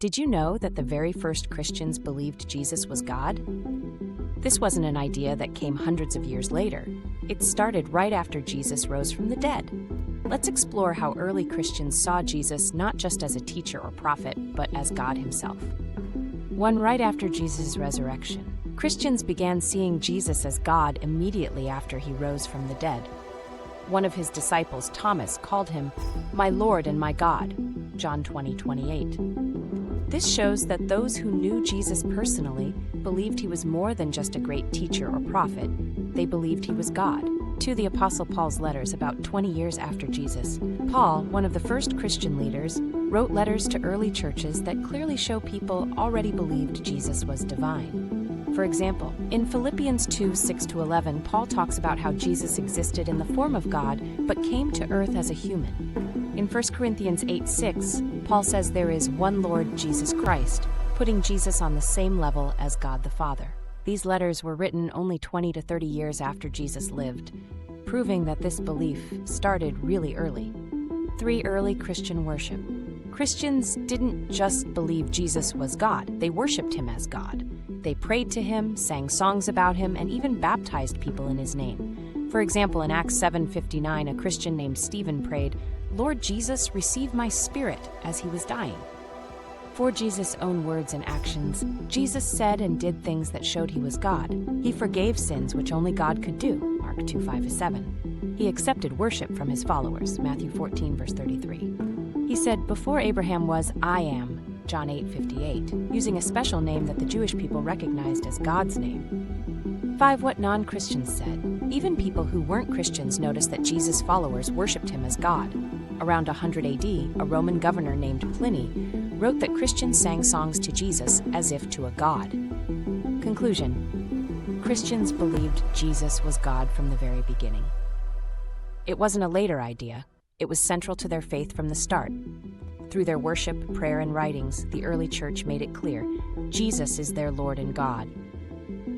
Did you know that the very first Christians believed Jesus was God? This wasn't an idea that came hundreds of years later. It started right after Jesus rose from the dead. Let's explore how early Christians saw Jesus not just as a teacher or prophet, but as God himself. Right after Jesus' resurrection, Christians began seeing Jesus as God immediately after he rose from the dead. One of his disciples, Thomas, called him, "My Lord and my God," John 20:28. This shows that those who knew Jesus personally believed he was more than just a great teacher or prophet. They believed he was God. To the Apostle Paul's letters about 20 years after Jesus, Paul, one of the first Christian leaders, wrote letters to early churches that clearly show people already believed Jesus was divine. For example, in Philippians 2:6-11, Paul talks about how Jesus existed in the form of God but came to earth as a human. In 1 Corinthians 8:6, Paul says there is one Lord Jesus Christ, putting Jesus on the same level as God the Father. These letters were written only 20 to 30 years after Jesus lived, proving that this belief started really early. 3. Early Christian worship. Christians didn't just believe Jesus was God, they worshipped him as God. They prayed to him, sang songs about him, and even baptized people in his name. For example, in Acts 7:59, a Christian named Stephen prayed, "Lord Jesus, receive my spirit," as he was dying. For Jesus' own words and actions, Jesus said and did things that showed he was God. He forgave sins which only God could do, Mark 2:5-7. He accepted worship from his followers, Matthew 14:33. He said, "Before Abraham was, I am," John 8:58, using a special name that the Jewish people recognized as God's name. 5. What non-Christians said. Even people who weren't Christians noticed that Jesus' followers worshipped him as God. Around 100 AD, a Roman governor named Pliny wrote that Christians sang songs to Jesus as if to a god. Conclusion: Christians believed Jesus was God from the very beginning. It wasn't a later idea. It was central to their faith from the start. Through their worship, prayer, and writings, the early church made it clear, Jesus is their Lord and God.